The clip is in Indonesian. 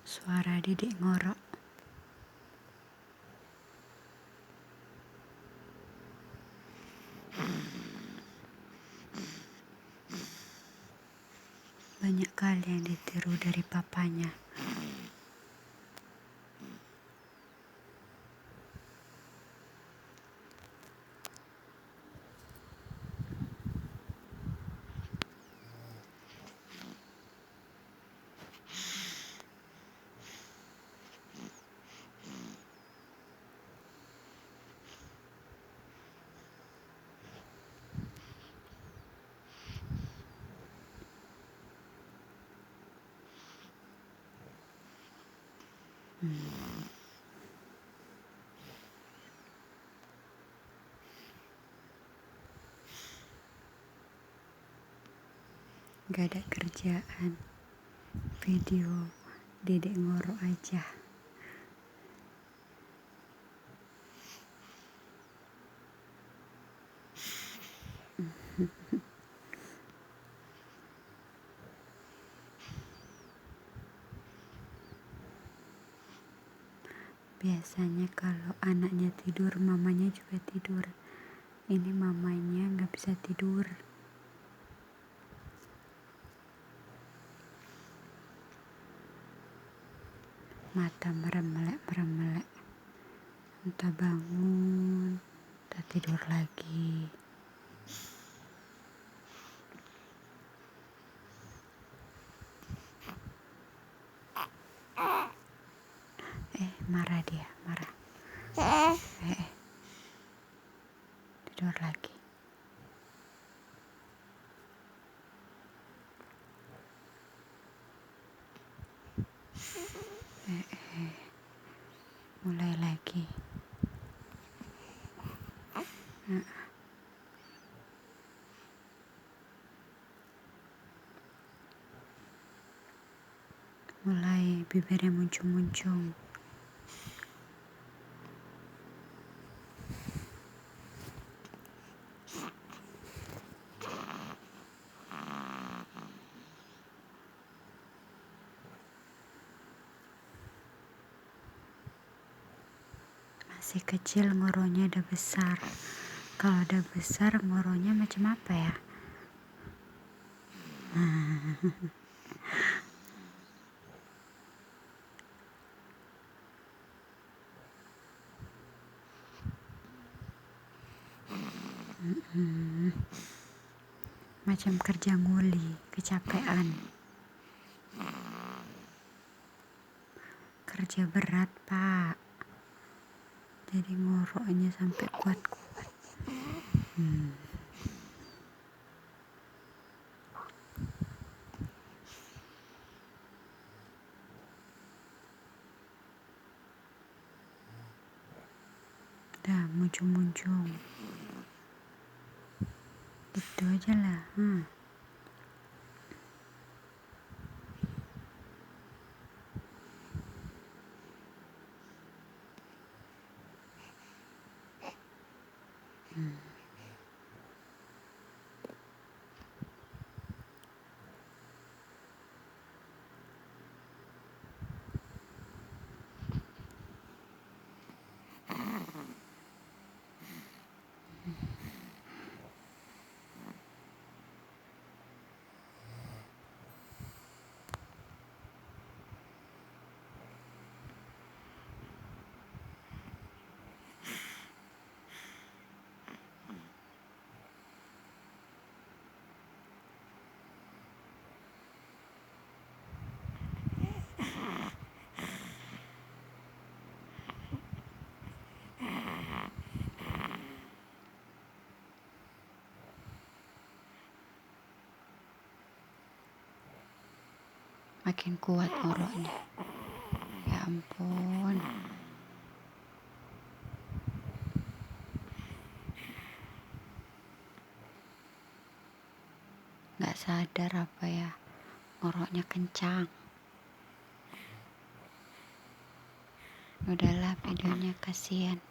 Suara Dedek ngorok. Banyak kali yang ditiru dari papanya. Gak ada kerjaan, video Dedek ngorok aja. Biasanya kalau anaknya tidur, mamanya juga tidur. Ini mamanya gak bisa tidur. Mata meremelek. Entah bangun, entah tidur lagi. Marah dia, marah. Tidur lagi. Mulai lagi. Mulai bibirnya muncung-muncung. Masih kecil ngoronya udah besar. Kalau udah besar ngoronya macam apa ya? Macam kerja nguli, kecapean. Kerja berat, Pak. Jadi ngoroknya sampai kuat-kuat. Udah muncung-muncung. Gitu aja lah. Makin kuat ngoroknya. Ya ampun. Gak sadar apa ya, ngoroknya kencang. Udahlah videonya, kasihan.